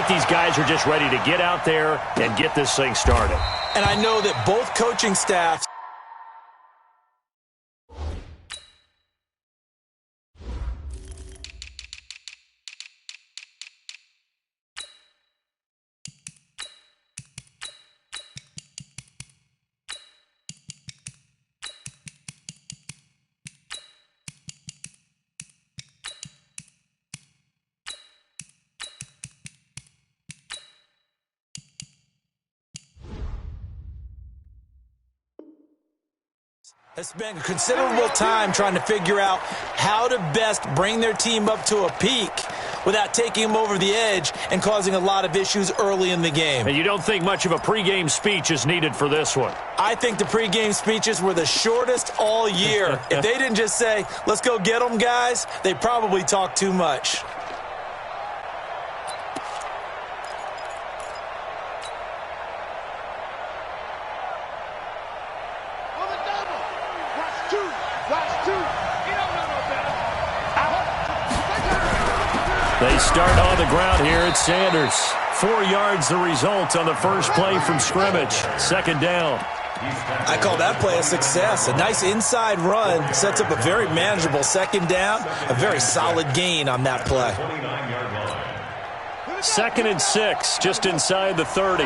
think these guys are just ready to get out there and get this thing started. And I know that both coaching staffs have spent considerable time trying to figure out how to best bring their team up to a peak without taking them over the edge and causing a lot of issues early in the game. And you don't think much of a pregame speech is needed for this one? I think the pregame speeches were the shortest all year. If they didn't just say, let's go get them, guys, they probably talked too much. They start on the ground here at Sanders. 4 yards the result on the first play from scrimmage. Second down. I call that play a success. A nice inside run sets up a very manageable second down. A very solid gain on that play. 2nd and 6, just inside the 30.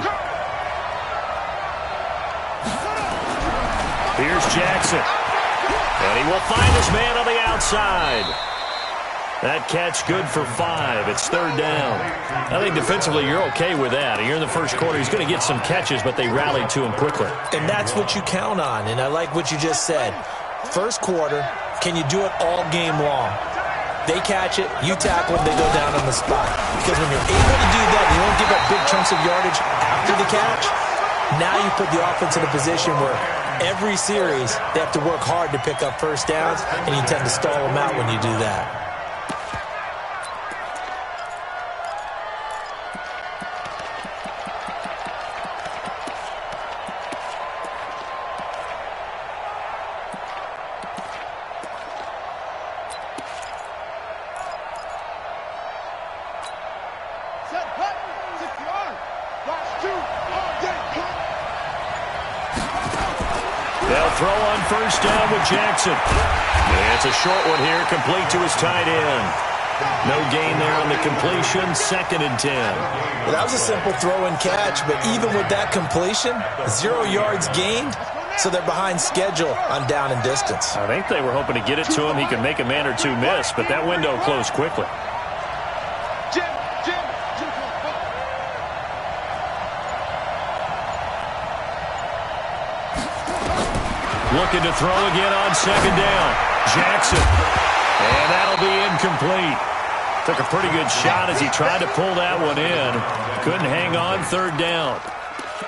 Here's Jackson. And he will find his man on the outside. That catch good for 5. It's 3rd down. I think defensively you're okay with that. Here in the first quarter, he's going to get some catches, but they rallied to him quickly. And that's what you count on, and I like what you just said. First quarter, can you do it all game long? They catch it, you tackle them, they go down on the spot. Because when you're able to do that, you don't give up big chunks of yardage after the catch. Now you put the offense in a position where every series they have to work hard to pick up first downs, and you tend to stall them out when you do that. They'll throw on first down with Jackson. And it's a short one here, complete to his tight end. No gain there on the completion, 2nd and 10. Well, that was a simple throw and catch, but even with that completion, 0 yards gained, so they're behind schedule on down and distance. I think they were hoping to get it to him. He could make a man or two miss, but that window closed quickly. Looking to throw again on 2nd down. Jackson. And that'll be incomplete. Took a pretty good shot as he tried to pull that one in. Couldn't hang on 3rd down.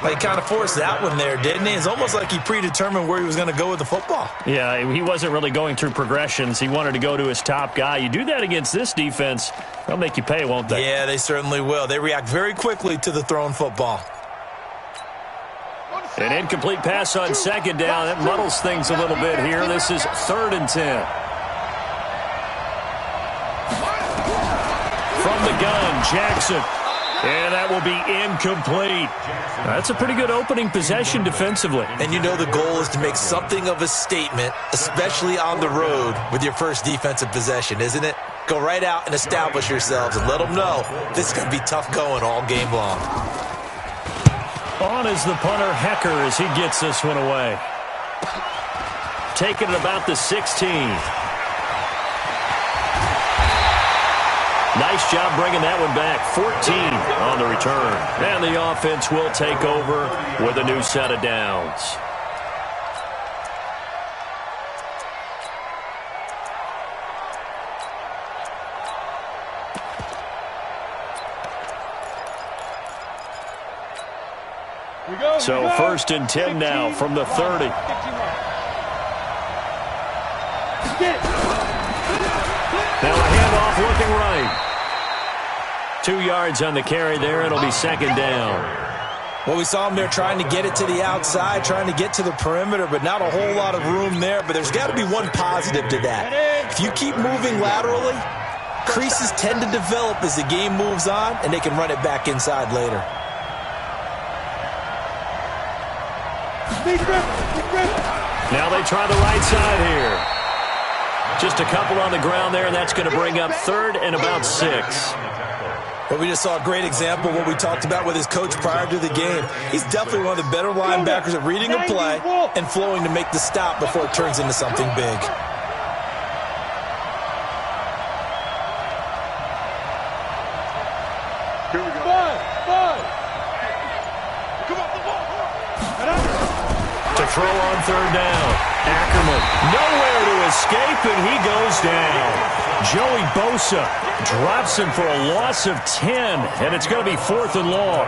Well, he kind of forced that one there, didn't he? It's almost like he predetermined where he was going to go with the football. Yeah, he wasn't really going through progressions. He wanted to go to his top guy. You do that against this defense, they'll make you pay, won't they? Yeah, they certainly will. They react very quickly to the thrown football. An incomplete pass on 2nd down. That muddles things a little bit here. This is 3rd and 10. From the gun, Jackson. And that will be incomplete. That's a pretty good opening possession defensively. And you know the goal is to make something of a statement, especially on the road with your first defensive possession, isn't it? Go right out and establish yourselves and let them know this is going to be tough going all game long. On is the punter, Hecker, as he gets this one away. Taking it about the 16. Nice job bringing that one back. 14 on the return. And the offense will take over with a new set of downs. So 1st and 10 now from the 30. Now a handoff looking right. 2 yards on the carry there. It'll be 2nd down. Well, we saw him there trying to get it to the outside, trying to get to the perimeter, but not a whole lot of room there. But there's got to be one positive to that. If you keep moving laterally, Creases tend to develop as the game moves on, and they can run it back inside later. Now they try the right side here. Just a couple on the ground there, and that's going to bring up 3rd and about 6. But we just saw a great example of what we talked about with his coach prior to the game. He's definitely one of the better linebackers at reading a play and flowing to make the stop before it turns into something big. Here we go. To throw on 3rd down. Ackerman nowhere to escape, and he goes down. Joey Bosa drops him for a loss of 10, and it's going to be 4th and long.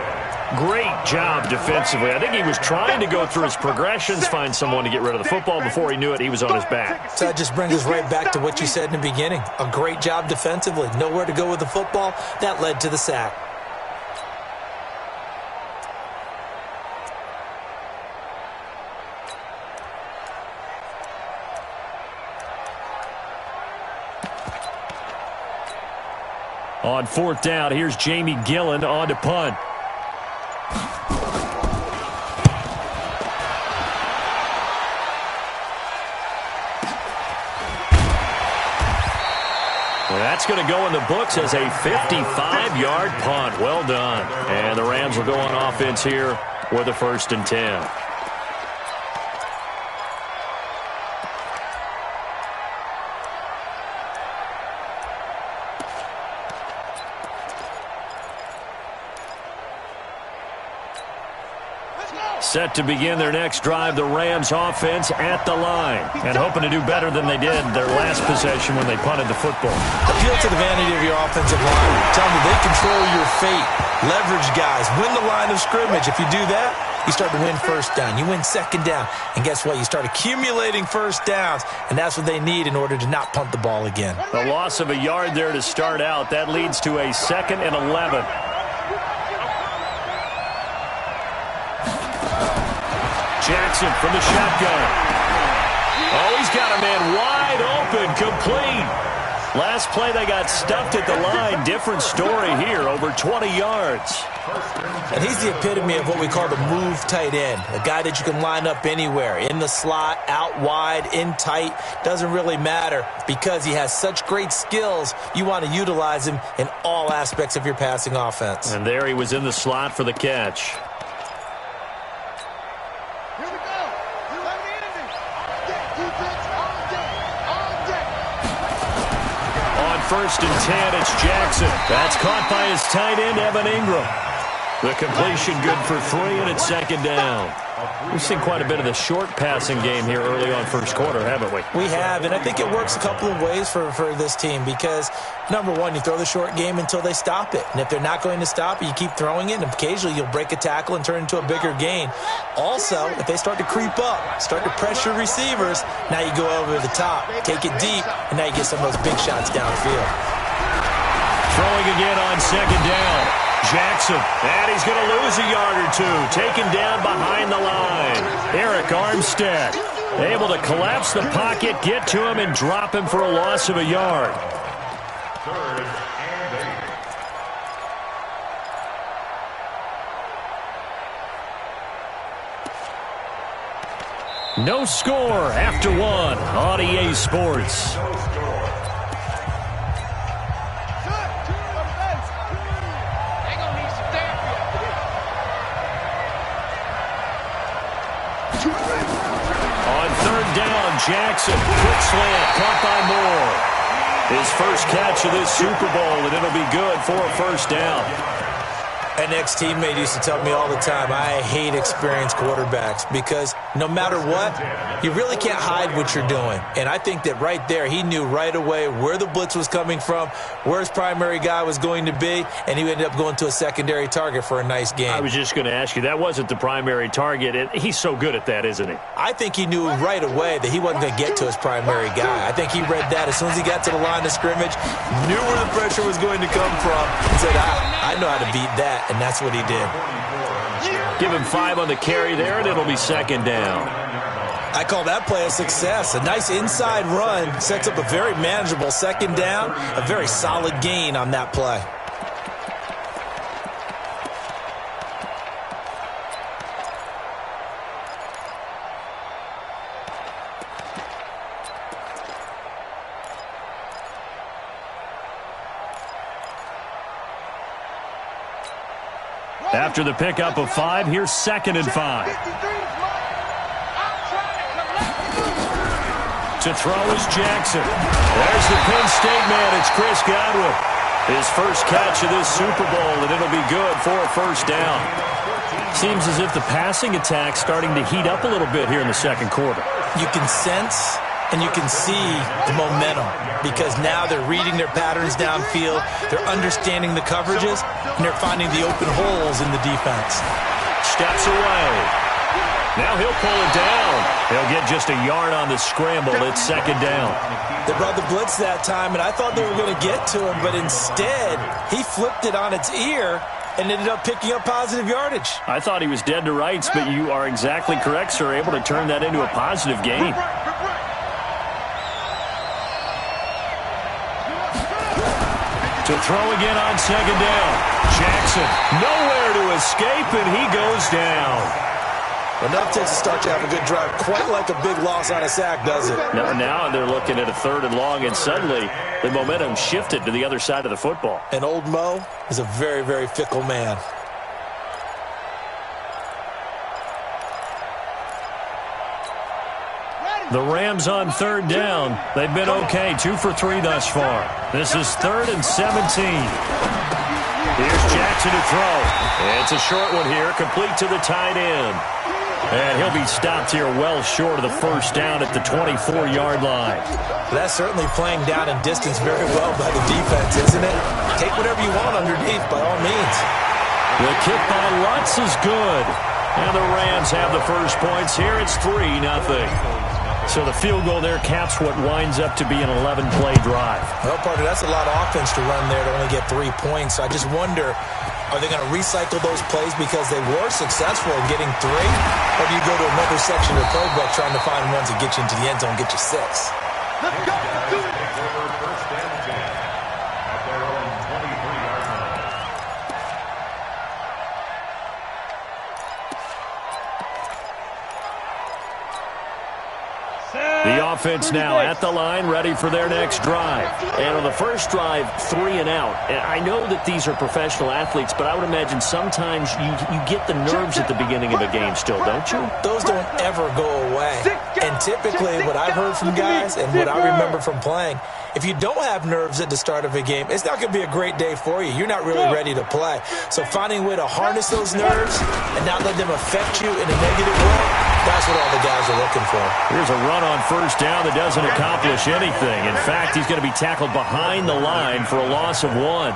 Great job defensively. I think he was trying to go through his progressions, find someone to get rid of the football. Before he knew it, he was on his back. So that just brings us right back to what you said in the beginning. A great job defensively. Nowhere to go with the football. That led to the sack. On 4th down, here's Jamie Gillen on to punt. Well, that's going to go in the books as a 55-yard punt. Well done. And the Rams will go on offense here with a 1st and 10. Set to begin their next drive, the Rams offense at the line. And hoping to do better than they did their last possession when they punted the football. Appeal to the vanity of your offensive line. Tell them they control your fate. Leverage guys. Win the line of scrimmage. If you do that, you start to win 1st down. You win 2nd down. And guess what? You start accumulating 1st downs. And that's what they need in order to not punt the ball again. A loss of a yard there to start out. That leads to a 2nd and 11. Jackson from the shotgun. Oh, he's got a man wide open, complete. Last play, they got stuffed at the line. Different story here, over 20 yards. And he's the epitome of what we call the move tight end. A guy that you can line up anywhere. In the slot, out wide, in tight. Doesn't really matter because he has such great skills. You want to utilize him in all aspects of your passing offense. And there he was in the slot for the catch. On 1st and 10, it's Jackson. That's caught by his tight end, Evan Ingram. The completion good for 3, and it's 2nd down. We've seen quite a bit of the short passing game here early on 1st quarter, haven't we? We have, and I think it works a couple of ways for this team because, number one, you throw the short game until they stop it. And if they're not going to stop it, you keep throwing it, and occasionally you'll break a tackle and turn it into a bigger gain. Also, if they start to creep up, start to pressure receivers, now you go over the top, take it deep, and now you get some of those big shots downfield. Throwing again on 2nd down. Jackson, and he's going to lose a yard or 2. Taken down behind the line. Eric Armstead able to collapse the pocket, get to him, and drop him for a loss of a yard. No score after 1 on EA Sports. Jackson, quick slant, caught by Moore. His first catch of this Super Bowl, and it'll be good for a 1st down. An ex-teammate used to tell me all the time, I hate experienced quarterbacks because no matter what, you really can't hide what you're doing. And I think that right there, he knew right away where the blitz was coming from, where his primary guy was going to be, and he ended up going to a secondary target for a nice game. I was just going to ask you, that wasn't the primary target. He's so good at that, isn't he? I think he knew right away that he wasn't going to get to his primary guy. I think he read that as soon as he got to the line of scrimmage, knew where the pressure was going to come from, and said, I know how to beat that. And that's what he did. Give him 5 on the carry there, and it'll be 2nd down. I call that play a success. A nice inside run sets up a very manageable second down, a very solid gain on that play. After the pickup of 5, here's 2nd and 5. To throw is Jackson. There's the Penn State man. It's Chris Godwin. His first catch of this Super Bowl, and it'll be good for a first down. Seems as if the passing attack's starting to heat up a little bit here in the second quarter. You can sense and you can see the momentum because now they're reading their patterns downfield, they're understanding the coverages, and they're finding the open holes in the defense. Steps away. Now he'll pull it down. He'll get just a yard on the scramble. It's 2nd down. They brought the blitz that time, and I thought they were going to get to him, but instead he flipped it on its ear and ended up picking up positive yardage. I thought he was dead to rights, but you are exactly correct, sir, able to turn that into a positive gain. To throw again on 2nd down. Jackson nowhere to escape, and he goes down. Enough to start to have a good drive. Quite like a big loss on a sack, does it? Now they're looking at a 3rd and long, and suddenly the momentum shifted to the other side of the football. And old Mo is a very, very fickle man. The Rams on 3rd down. They've been okay, 2 for 3 thus far. This is 3rd and 17. Here's Jackson to throw. It's a short one here, complete to the tight end. And he'll be stopped here well short of the first down at the 24-yard line. That's certainly playing down in distance very well by the defense, isn't it? Take whatever you want underneath, by all means. The kick by Lutz is good. And the Rams have the first points here. It's 3-0. So the field goal there caps what winds up to be an 11-play drive. Well, partner, that's a lot of offense to run there to only get 3 points. I just wonder, are they going to recycle those plays because they were successful in getting 3? Or do you go to another section of the playbook trying to find ones that get you into the end zone and get you 6? Let's go. Do it. First down and 10 at their own 23-yard line. The offense now at the line, ready for their next drive. And on the first drive, 3 and out. And I know that these are professional athletes, but I would imagine sometimes you get the nerves at the beginning of a game still, don't you? Those don't ever go away. And typically what I've heard from guys and what I remember from playing, if you don't have nerves at the start of a game, it's not going to be a great day for you. You're not really ready to play. So finding a way to harness those nerves and not let them affect you in a negative way, that's what all the guys are looking for. Here's a run on first down that doesn't accomplish anything. In fact, he's going to be tackled behind the line for a loss of 1.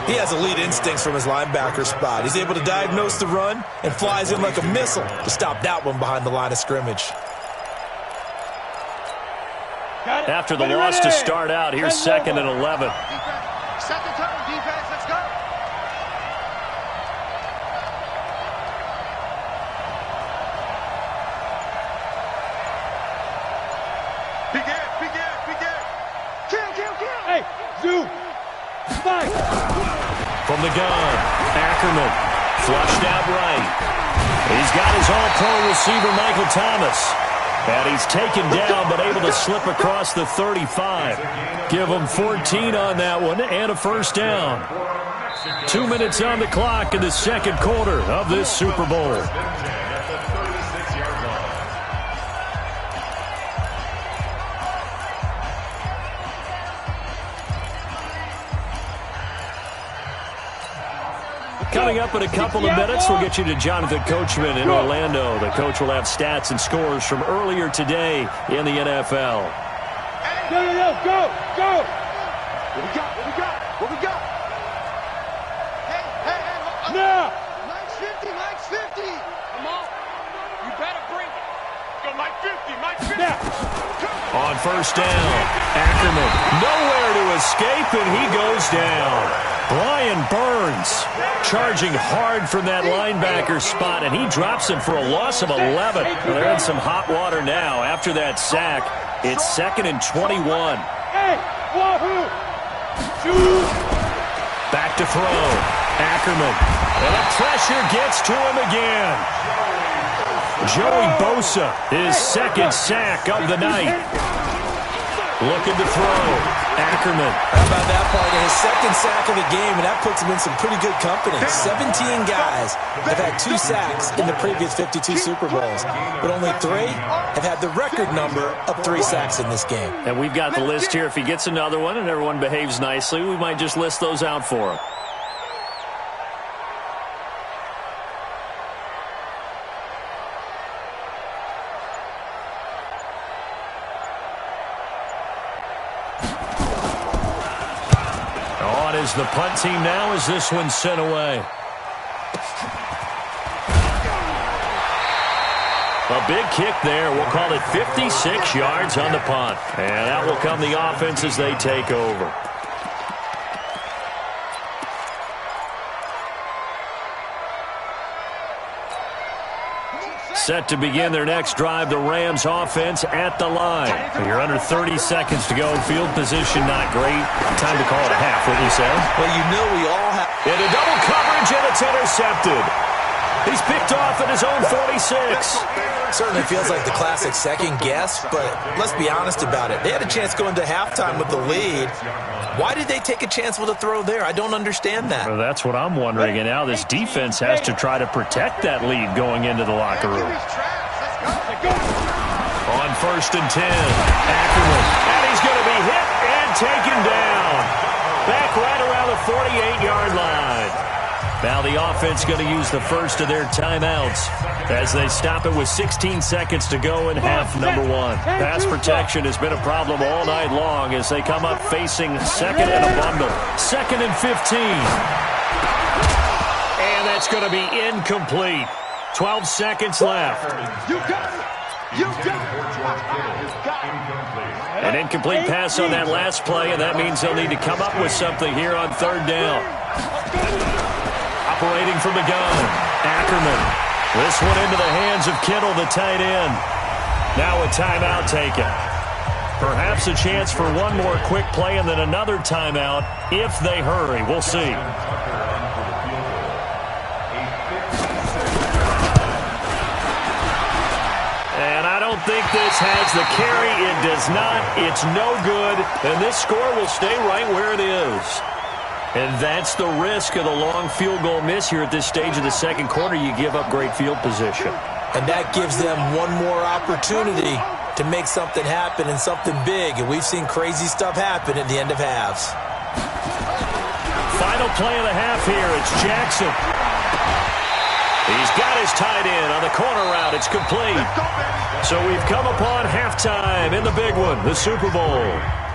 He has elite instincts from his linebacker spot. He's able to diagnose the run and flies in like a missile to stop that one behind the line of scrimmage. After the loss to start out, here's 2nd and 11. Set the tone, defense. Let's go. Begin. Kill. Hey, Zoo. Fight. From the gun, Ackerman, flushed out right. He's got his all-pro receiver, Michael Thomas. And he's taken down, but able to slip across the 35. Give him 14 on that one, and a first down. 2 minutes on the clock in the second quarter of this Super Bowl. Coming up in a couple of minutes, we'll get you to Jonathan Coachman in Orlando. The coach will have stats and scores from earlier today in the NFL. Go. What we got? Hey. Now. Mike's 50. Come on. You better bring it. Go, Mike's 50. Now. On first down, Ackerman nowhere to escape, and he goes down. Brian Burns charging hard from that linebacker spot, and he drops him for a loss of 11. Well, they're in some hot water now. After that sack, it's 2nd and 21. Hey, wahoo! Shoot! Back to throw. Ackerman. And the pressure gets to him again. Joey Bosa, his 2nd sack of the night. Looking to throw. Ackerman. How about that part? His 2nd sack of the game, and that puts him in some pretty good company. 17 guys have had 2 sacks in the previous 52 Super Bowls, but only 3 have had the record number of 3 sacks in this game. And we've got the list here. If he gets another one and everyone behaves nicely, we might just list those out for him. Is the punt team now as this one's sent away. A big kick there. We'll call it 56 yards on the punt. And out will come the offense as they take over. Set to begin their next drive, the Rams offense at the line. You're under 30 seconds to go. Field position not great. Time to call it a half, wouldn't you say? Well, you know we all have... Into double coverage, and it's intercepted. He's picked off at his own 46. Certainly feels like the classic second guess, but let's be honest about it. They had a chance going to halftime with the lead. Why did they take a chance with a throw there? I don't understand that. Well, that's what I'm wondering. And now this defense has to try to protect that lead going into the locker room. On 1st and 10, Ackerman. And he's going to be hit and taken down. Back right around the 48-yard line. Now the offense going to use the first of their timeouts as they stop it with 16 seconds to go in half number 1. Pass protection has been a problem all night long as they come up facing 2nd and a bundle. 2nd and 15. And that's going to be incomplete. 12 seconds left. You got it! You got it! An incomplete pass on that last play, and that means they'll need to come up with something here on 3rd down. Operating from the gun, Ackerman. This one into the hands of Kittle, the tight end. Now a timeout taken. Perhaps a chance for one more quick play and then another timeout if they hurry. We'll see. And I don't think this has the carry. It does not. It's no good. And this score will stay right where it is. And that's the risk of the long field goal miss here at this stage of the second quarter. You give up great field position. And that gives them one more opportunity to make something happen and something big. And we've seen crazy stuff happen at the end of halves. Final play of the half here. It's Jackson. He's got his tight end on the corner route. It's complete. So we've come upon halftime in the big one, the Super Bowl.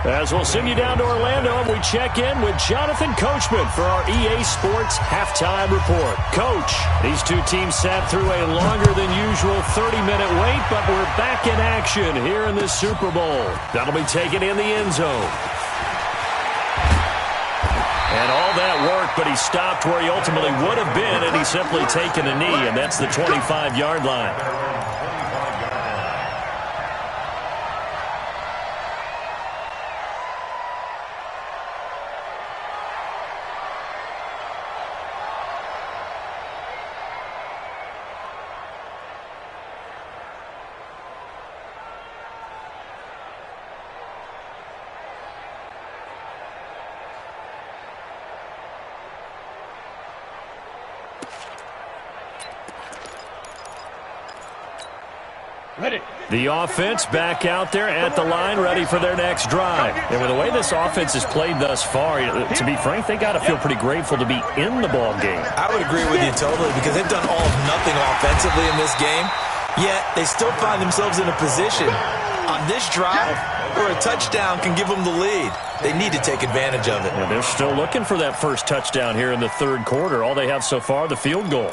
As we'll send you down to Orlando, and we check in with Jonathan Coachman for our EA Sports Halftime Report. Coach, these two teams sat through a longer than usual 30-minute wait, but we're back in action here in this Super Bowl. That'll be taken in the end zone. And all that work, but he stopped where he ultimately would have been, and he's simply taken a knee, and that's the 25-yard line. Ready. The offense back out there at the line, ready for their next drive. And with the way this offense has played thus far, to be frank, they got to feel pretty grateful to be in the ball game. I would agree with you totally because they've done all of nothing offensively in this game, yet they still find themselves in a position on this drive where a touchdown can give them the lead. They need to take advantage of it. And they're still looking for that first touchdown here in the third quarter. All they have so far, the field goal.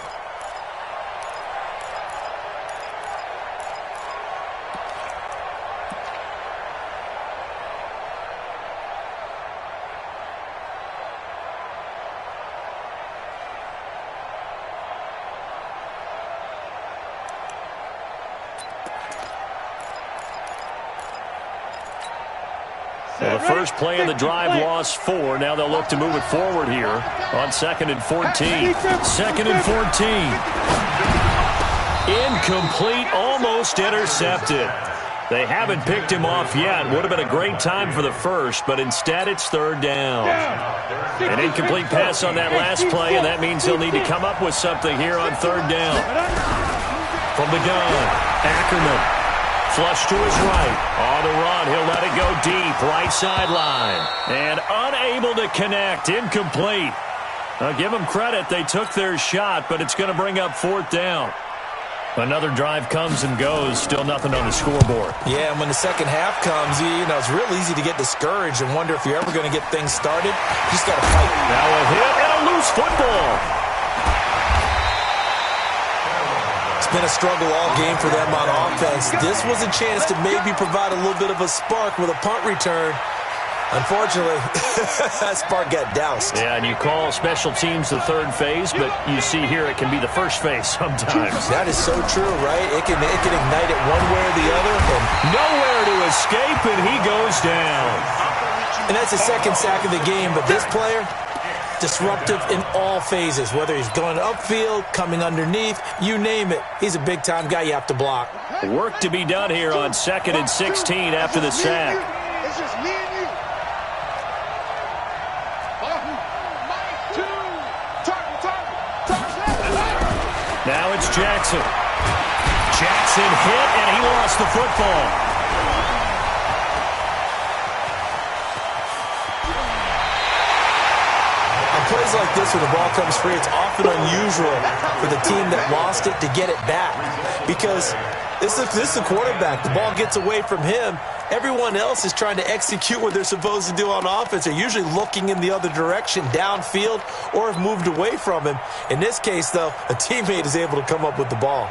Well, the first play of the drive lost 4. Now they'll look to move it forward here on 2nd and 14. 2nd and 14. Incomplete, almost intercepted. They haven't picked him off yet. Would have been a great time for the first, but instead it's 3rd down. An incomplete pass on that last play, and that means he'll need to come up with something here on 3rd down. From the gun, Ackerman. Flush to his right. On the run, he'll let it go deep, right sideline. And unable to connect, incomplete. I'll give them credit. They took their shot, but it's going to bring up 4th down. Another drive comes and goes. Still nothing on the scoreboard. Yeah, and when the second half comes, it's real easy to get discouraged and wonder if you're ever going to get things started. You just got to fight. Now a hit and a loose football. It's been a struggle all game for them on offense. This was a chance to maybe provide a little bit of a spark with a punt return. Unfortunately, that spark got doused. Yeah, and you call special teams the 3rd phase, but you see here it can be the 1st phase sometimes. That is so true, right? It can ignite it one way or the other. And nowhere to escape, and he goes down. And that's the 2nd sack of the game, but this player, disruptive in all phases, whether he's going upfield, coming underneath, you name it. He's a big-time guy you have to block. Work to be done here on 2nd and 16 after the sack. It's just me and you. Now it's Jackson. Jackson hit, and he lost the football. On plays like this, when the ball comes free, it's often unusual for the team that lost it to get it back. Because this is the quarterback. The ball gets away from him. Everyone else is trying to execute what they're supposed to do on offense. They're usually looking in the other direction, downfield, or have moved away from him. In this case, though, a teammate is able to come up with the ball.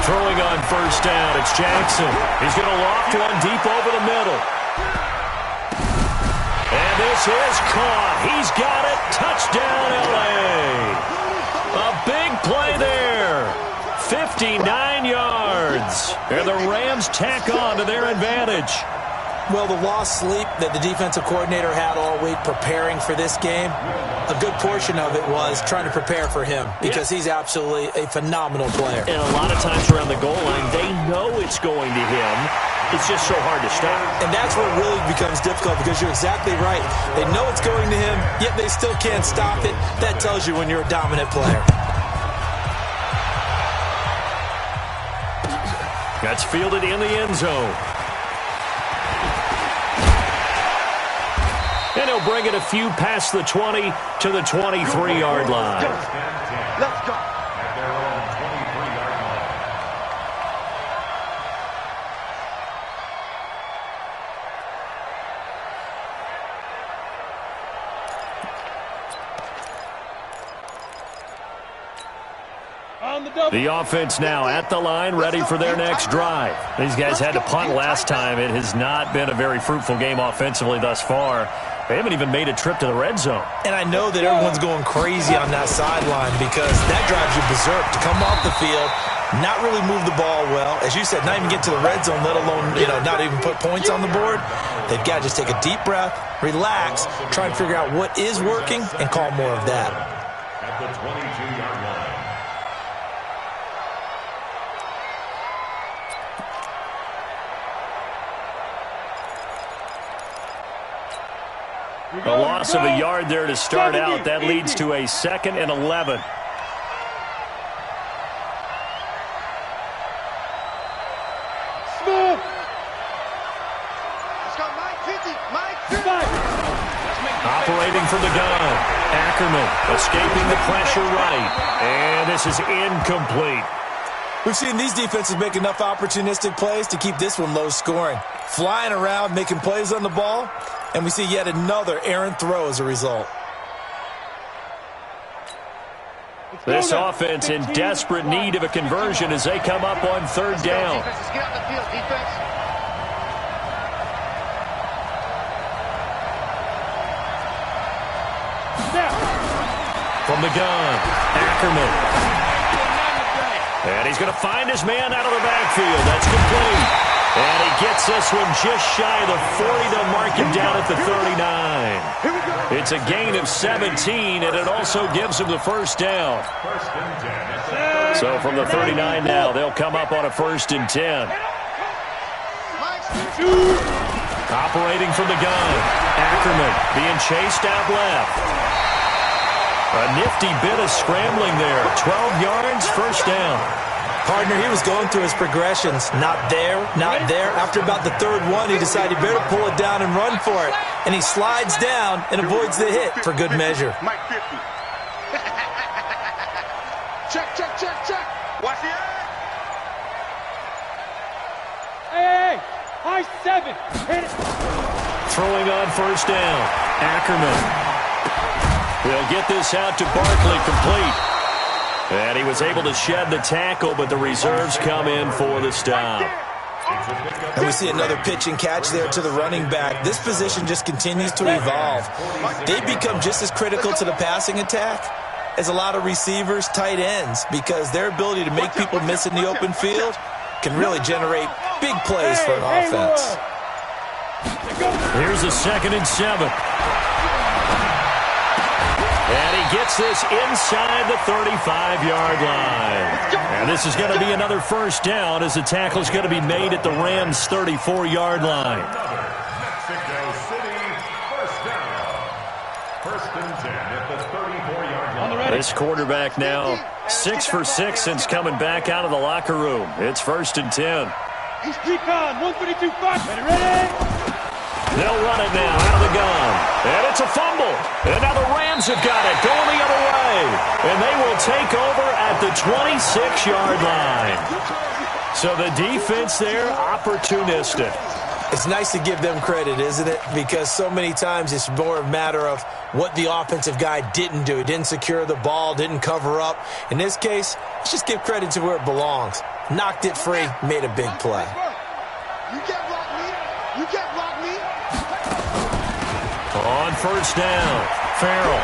Throwing on 1st down, it's Jackson. He's going to loft one deep over the middle. And this is caught. He's got it. Touchdown, L.A. A big play there. 59 yards. And the Rams tack on to their advantage. Well, the lost sleep that the defensive coordinator had all week preparing for this game, a good portion of it was trying to prepare for him because he's absolutely a phenomenal player. And a lot of times around the goal line, they know it's going to him. It's just so hard to stop. And that's where it really becomes difficult because you're exactly right. They know it's going to him, yet they still can't stop it. That tells you when you're a dominant player. That's fielded in the end zone. And he'll bring it a few past the 20 to the 23-yard line. Let's go. At their own 23-yard line. The offense now at the line, ready for their next drive. These guys had to punt last time. It has not been a very fruitful game offensively thus far. They haven't even made a trip to the red zone. And I know that everyone's going crazy on that sideline because that drives you berserk to come off the field, not really move the ball well. As you said, not even get to the red zone, let alone, not even put points on the board. They've got to just take a deep breath, relax, try and figure out what is working, and call more of that. At the 22-yard line. A loss of a yard there to start out. That leads to a 2nd and 11. Smooth. Let's go, Mike 50. Mike 50. Operating from the gun. Ackerman escaping the pressure right. And this is incomplete. We've seen these defenses make enough opportunistic plays to keep this one low scoring. Flying around, making plays on the ball, and we see yet another errant throw as a result. This offense in desperate need of a conversion as they come up on 3rd down. Let's get out the field, defense. From the gun, Ackerman. And he's going to find his man out of the backfield. That's complete. And he gets this one just shy of the 40. They'll mark him down at the 39. It's a gain of 17, and it also gives him the first down. So from the 39 now, they'll come up on a 1st and 10. Operating from the gun, Ackerman being chased out left. A nifty bit of scrambling there. 12 yards, first down. Partner, he was going through his progressions. Not there, not there. After about the 3rd one, he decided he better pull it down and run for it. And he slides down and avoids the hit for good measure. Mike 50. Check, check, check, check. Watch the eye. Hey, high 7. Hit it. Throwing on first down, Ackerman. They'll get this out to Barkley, complete. And he was able to shed the tackle, but the reserves come in for the stop. And we see another pitch and catch there to the running back. This position just continues to evolve. They become just as critical to the passing attack as a lot of receivers, tight ends, because their ability to make people miss in the open field can really generate big plays for an offense. Here's a 2nd and 7. And he gets this inside the 35-yard line. And this is going to be another first down as the tackle is going to be made at the Rams' 34-yard line. Mexico City, first down. 1st and 10 at the 34-yard line. This quarterback now 6 for 6 since coming back out of the locker room. It's 1st and 10. He's recon, 132, 5. Ready? They'll run it now out of the gun. And it's a fumble. And now the Rams have got it going the other way. And they will take over at the 26-yard line. So the defense there, opportunistic. It's nice to give them credit, isn't it? Because so many times it's more a matter of what the offensive guy didn't do. He didn't secure the ball, didn't cover up. In this case, let's just give credit to where it belongs. Knocked it free, made a big play. You can't block me. You can't block me. On first down, Farrell.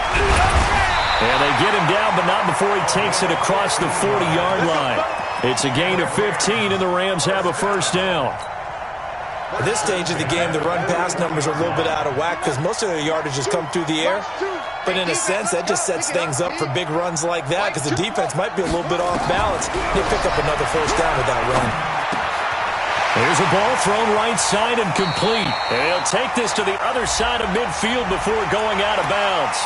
And they get him down, but not before he takes it across the 40-yard line. It's a gain of 15, and the Rams have a first down. At this stage of the game, the run-pass numbers are a little bit out of whack because most of their yardage has come through the air. But in a sense, that just sets things up for big runs like that because the defense might be a little bit off balance. They pick up another first down with that run. There's a ball thrown right side and complete. And he'll take this to the other side of midfield before going out of bounds.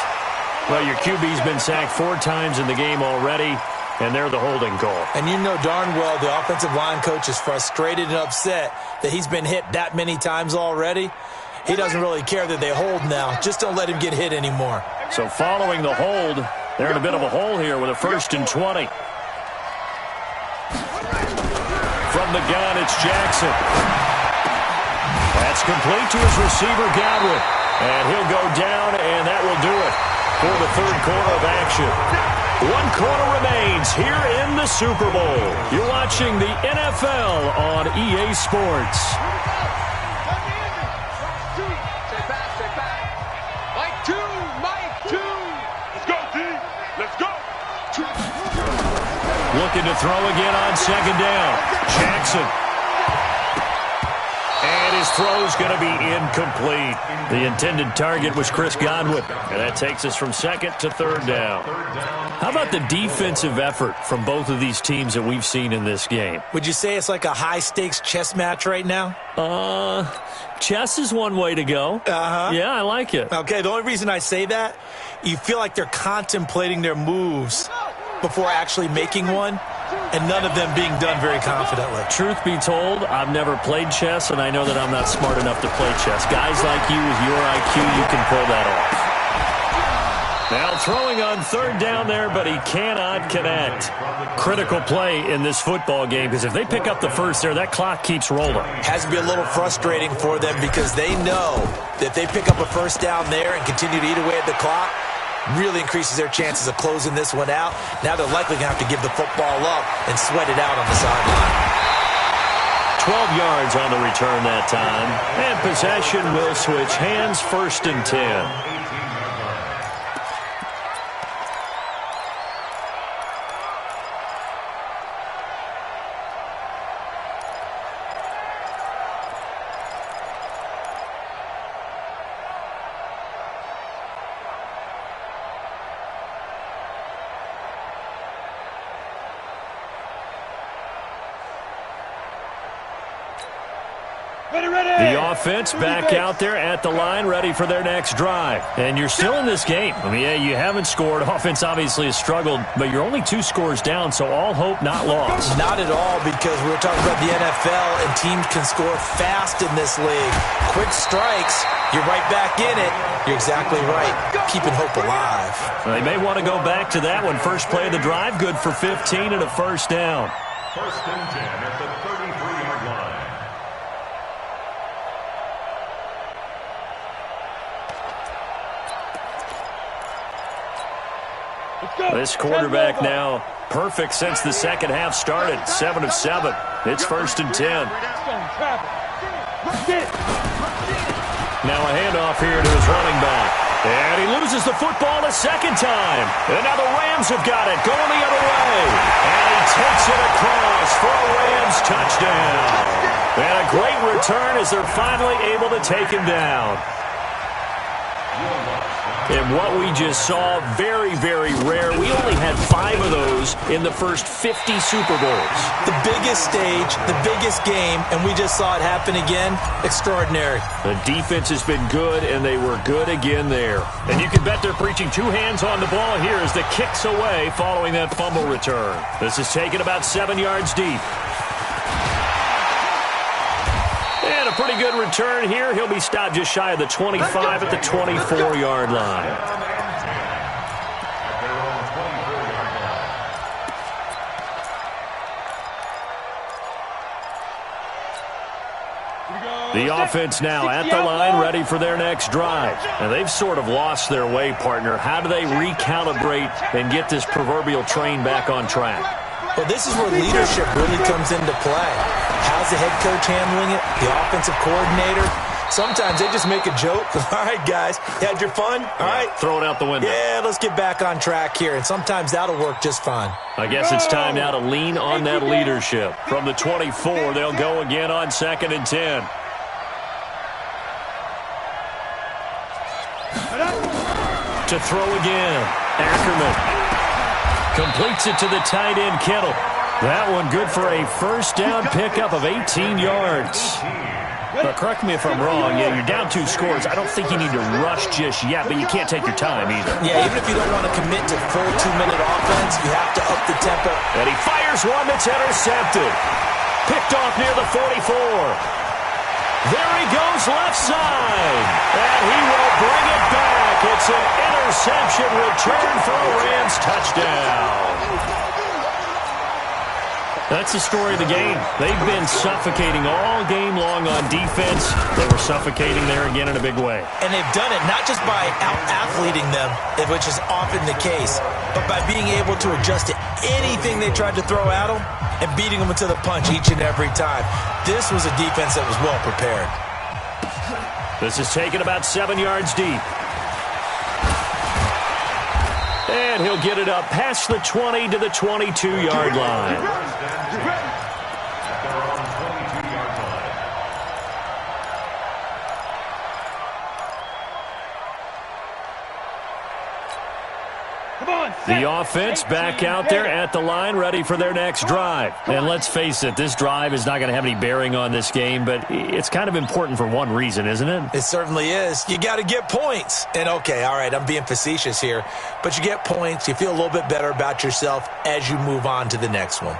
Well, your QB's been sacked 4 times in the game already, and they're the holding call. And you know darn well the offensive line coach is frustrated and upset that he's been hit that many times already. He doesn't really care that they hold now. Just don't let him get hit anymore. So following the hold, they're in a bit of a hole here with a 1st and 20. From the gun, it's Jackson. That's complete to his receiver, Godwin. And he'll go down, and that will do it for the 3rd quarter of action. 1 quarter remains here in the Super Bowl. You're watching the NFL on EA Sports. Stay back, stay back. Mike 2, Mike 2. Let's go, D. Let's go. Looking to throw again on 2nd down. Jackson. And his throw's going to be incomplete. The intended target was Chris Godwin. And that takes us from 2nd to 3rd down. How about the defensive effort from both of these teams that we've seen in this game? Would you say it's like a high-stakes chess match right now? Chess is one way to go. Yeah, I like it. Okay, the only reason I say that, you feel like they're contemplating their moves before actually making one, and none of them being done very confidently. Truth be told, I've never played chess, and I know that I'm not smart enough to play chess. Guys like you with your IQ, you can pull that off. Now throwing on 3rd down there, but he cannot connect. Critical play in this football game, because if they pick up the first there, that clock keeps rolling. Has to be a little frustrating for them because they know that if they pick up a first down there and continue to eat away at the clock, really increases their chances of closing this one out. Now they're likely going to have to give the football up and sweat it out on the sideline. 12 yards on the return that time. And possession will switch hands, 1st and 10. The offense back out there at the line, ready for their next drive. And you're still in this game. I mean, yeah, you haven't scored. Offense obviously has struggled, but you're only 2 scores down, so all hope not lost. Not at all, because we're talking about the NFL, and teams can score fast in this league. Quick strikes, you're right back in it. You're exactly right. Keeping hope alive. Well, they may want to go back to that one. First play of the drive, good for 15 and a first down. First and 10 at the 33-yard line. This quarterback now perfect since the second half started. 7 of 7. It's first and 10. Now a handoff here to his running back. And he loses the football a second time. And now the Rams have got it, going the other way. And he takes it across for a Rams touchdown. And a great return as they're finally able to take him down. And what we just saw, very, very rare. We only had 5 of those in the first 50 Super Bowls. The biggest stage, the biggest game, and we just saw it happen again. Extraordinary. The defense has been good, and they were good again there. And you can bet they're preaching 2 hands on the ball here as the kick's away following that fumble return. This is taken about 7 yards deep. And a pretty good return here. He'll be stopped just shy of the 25 at the 24-yard line. The offense now at the line, ready for their next drive. And they've sort of lost their way, partner. How do they recalibrate and get this proverbial train back on track? Well, this is where leadership really comes into play. How's the head coach handling it? The offensive coordinator? Sometimes they just make a joke. All right, guys, you had your fun? All right. Throw it out the window. Yeah, let's get back on track here. And sometimes that'll work just fine. I guess it's time now to lean on that leadership. From the 24, they'll go again on 2nd and 10. To throw again. Ackerman completes it to the tight end, Kittle. That one good for a first down pickup of 18 yards. But correct me if I'm wrong. Yeah, you're down 2 scores. I don't think you need to rush just yet, but you can't take your time either. Yeah, even if you don't want to commit to full 2-minute offense, you have to up the tempo. And he fires one that's intercepted. Picked off near the 44. There he goes left side. And he will bring it back. It's an interception return for a Rams touchdown. That's the story of the game. They've been suffocating all game long on defense. They were suffocating there again in a big way. And they've done it not just by out-athleting them, which is often the case, but by being able to adjust to anything they tried to throw at them and beating them to the punch each and every time. This was a defense that was well prepared. This is taken about 7 yards deep. And he'll get it up past the 20 to the 22-yard line. The offense back out there at the line, ready for their next drive. And let's face it, this drive is not going to have any bearing on this game, but it's kind of important for one reason, isn't it? It certainly is. You got to get points. And okay, all right, I'm being facetious here, but you get points, you feel a little bit better about yourself as you move on to the next one.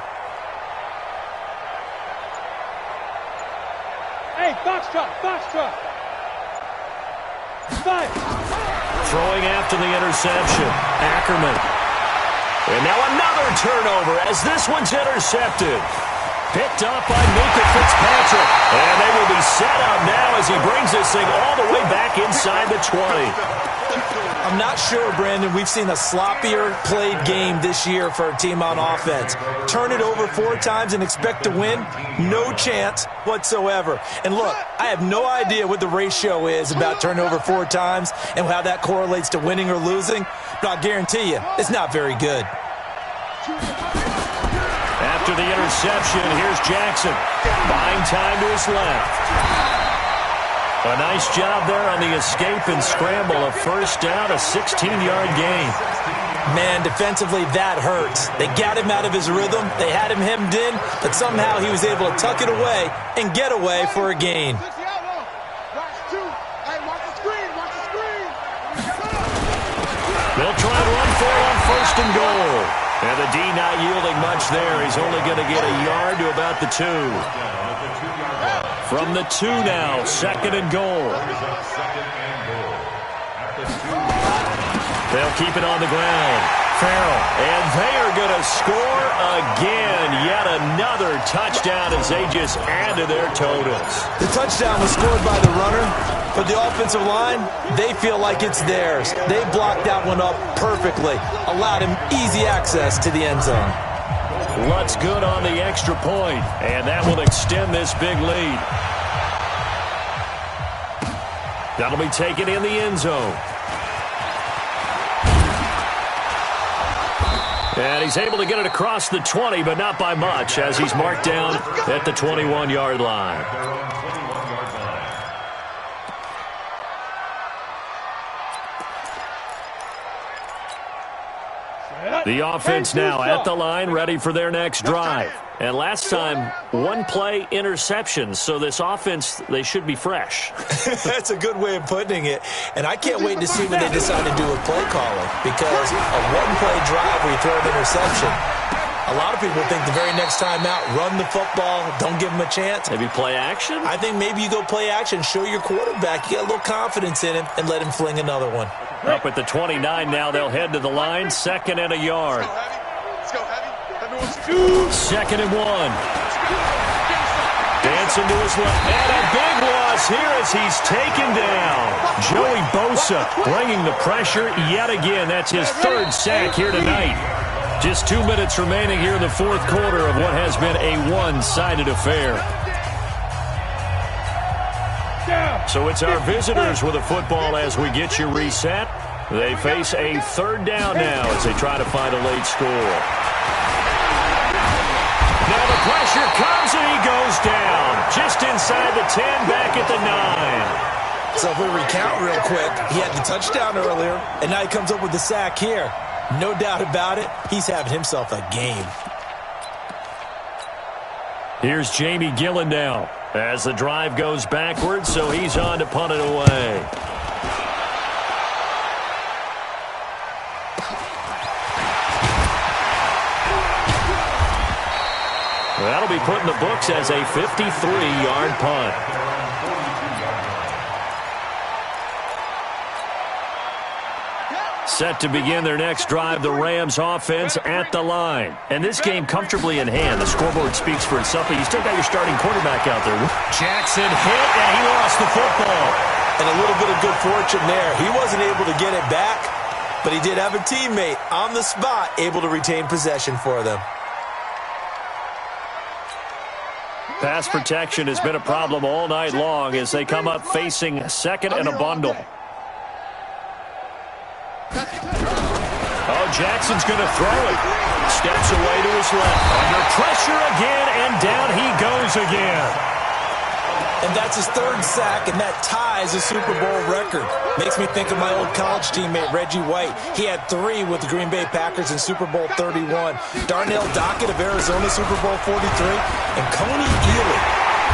Hey, box truck, box truck. Five. Throwing after the interception, Ackerman. And now another turnover as this one's intercepted. Picked up by Minka Fitzpatrick. And they will be set up now as he brings this thing all the way back inside the 20. I'm not sure, Brandon, we've seen a sloppier played game this year for a team on offense. Turn it over 4 times and expect to win? No chance whatsoever. And look, I have no idea what the ratio is about turning over 4 times and how that correlates to winning or losing, but I'll guarantee you, it's not very good. After the interception, here's Jackson. Buying time to his left. A nice job there on the escape and scramble. A first down, a 16-yard gain. Man, defensively, that hurts. They got him out of his rhythm. They had him hemmed in, but somehow he was able to tuck it away and get away for a gain. They'll try and run for it on first and goal. And the D not yielding much there. He's only going to get a yard to about the 2. From the 2 now, second and goal. They'll keep it on the ground. Farrell, and they are going to score again. Yet another touchdown as they just add to their totals. The touchdown was scored by the runner. For the offensive line, they feel like it's theirs. They blocked that one up perfectly, allowed him easy access to the end zone. Lutt's good on the extra point, and that will extend this big lead. That'll be taken in the end zone. And he's able to get it across the 20, but not by much, as he's marked down at the 21-yard line. The offense now at the line, ready for their next drive. And last time, one-play interception. So this offense, they should be fresh. That's a good way of putting it. And I can't wait to see what they decide to do with play calling. Because a one-play drive where you throw an interception, a lot of people think the very next time out, run the football, don't give them a chance. Maybe play action? I think maybe you go play action, show your quarterback, you get a little confidence in him, and let him fling another one. Up at the 29 now, they'll head to the line, second and a yard. Let's go, heavy. Second and 1. Dancing to his left. And a big loss here as he's taken down. Joey Bosa bringing the pressure yet again. That's his third sack here tonight. Just 2 minutes remaining here in the fourth quarter of what has been a one-sided affair. So it's our visitors with a football as we get you reset. They face a third down now as they try to find a late score. Now the pressure comes and he goes down. Just inside the 10, back at the 9. So if we recount real quick, he had the touchdown earlier, and now he comes up with the sack here. No doubt about it, he's having himself a game. Here's Jamie Gillen now as the drive goes backwards, so he's on to punt it away. That'll be put in the books as a 53-yard punt. Set to begin their next drive, the Rams offense at the line. And this game comfortably in hand. The scoreboard speaks for itself, but you still got your starting quarterback out there. Jackson hit, and he lost the football. And a little bit of good fortune there. He wasn't able to get it back, but he did have a teammate on the spot able to retain possession for them. Pass protection has been a problem all night long as they come up facing second and a bundle. Oh, Jackson's going to throw it. Steps away to his left. Under pressure again, and down he goes again. And that's his third sack, and that ties a Super Bowl record. Makes me think of my old college teammate, Reggie White. He had 3 with the Green Bay Packers in Super Bowl 31. Darnell Dockett of Arizona, Super Bowl 43. And Coney Ealy,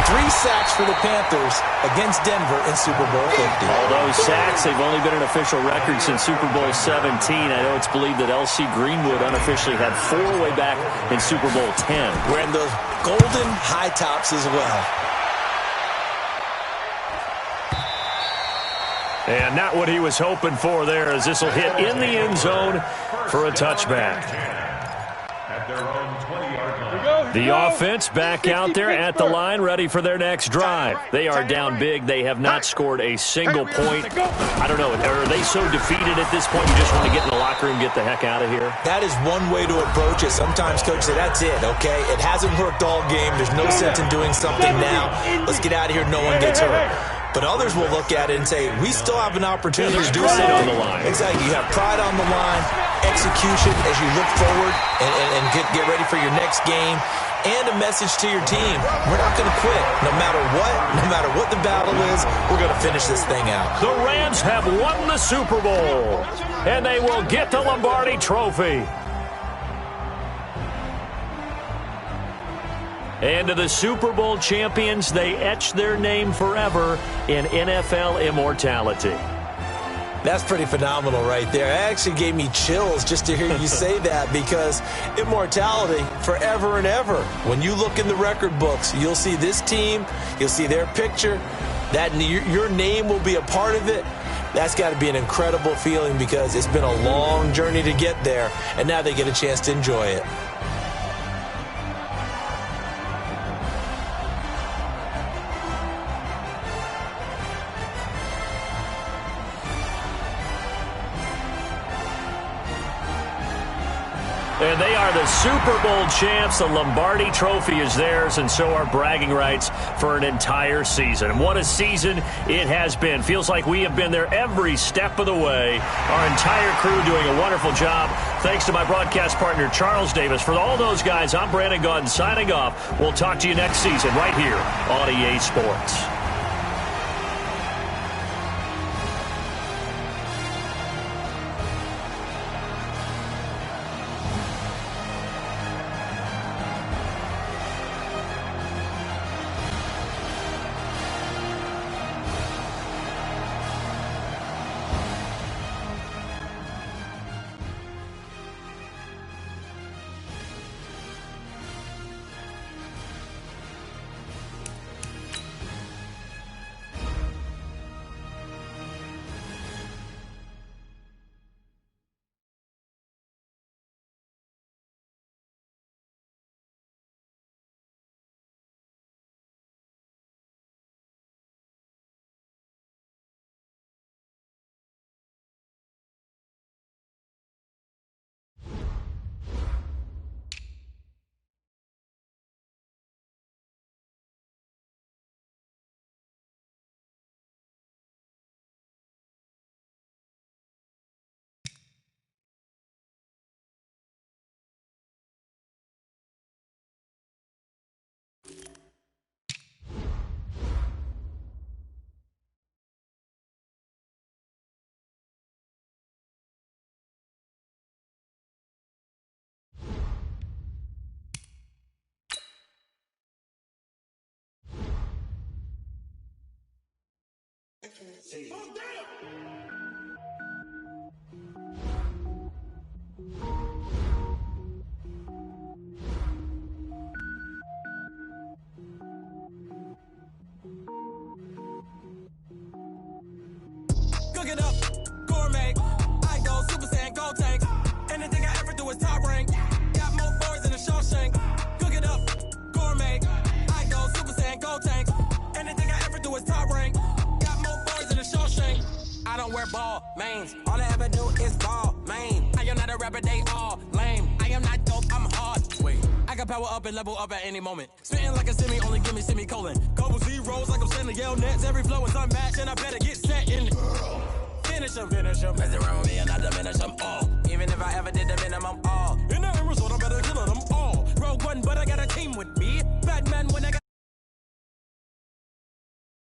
3 sacks for the Panthers against Denver in Super Bowl 50. All those sacks, they've only been an official record since Super Bowl 17. I know it's believed that L.C. Greenwood unofficially had 4 way back in Super Bowl 10. Wearing those golden high tops as well. And not what he was hoping for there, as this will hit in the end zone for a touchback. The offense back out there at the line, ready for their next drive. They are down big. They have not scored a single point. I don't know. Are they so defeated at this point you just want to get in the locker room and get the heck out of here? That is one way to approach it. Sometimes coaches say, that's it, okay? It hasn't worked all game. There's no sense in doing something now. Let's get out of here. No one gets hurt. But others will look at it and say, we still have an opportunity to do something. On the line. Exactly. You have pride on the line, execution as you look forward and get ready for your next game, and a message to your team. We're not going to quit. No matter what the battle is, we're going to finish this thing out. The Rams have won the Super Bowl, and they will get the Lombardi Trophy. And to the Super Bowl champions, they etch their name forever in NFL immortality. That's pretty phenomenal right there. It actually gave me chills just to hear you say that, because immortality forever and ever. When you look in the record books, you'll see this team, you'll see their picture, that your name will be a part of it. That's got to be an incredible feeling, because it's been a long journey to get there, and now they get a chance to enjoy it. And they are the Super Bowl champs. The Lombardi Trophy is theirs, and so are bragging rights for an entire season. And what a season it has been. Feels like we have been there every step of the way. Our entire crew doing a wonderful job. Thanks to my broadcast partner, Charles Davis. For all those guys, I'm Brandon Gaudin signing off. We'll talk to you next season right here on EA Sports. Cook it up, gourmet. I go Super Saiyan, gold tank. Anything I ever do is top rank. Got more boys than a Shawshank. Cook it up, gourmet. I go Super Saiyan, gold tank. Anything I ever do is top rank. Got more boys than a Shawshank. I don't wear ball mains. All I ever do is ball main. I am not a rapper, they all lame. I am not dope, I'm hard. Wait, I can power up and level up at any moment. Spitting like a semi, only give me semicolon. Couple zeros like I'm sending yell nets. Every flow is unmatched and I better get set in. Finish them. Mess around with me and I diminish them all. Even if I ever did the minimum all. In the end result, I better kill them all. Rogue one, but I gotta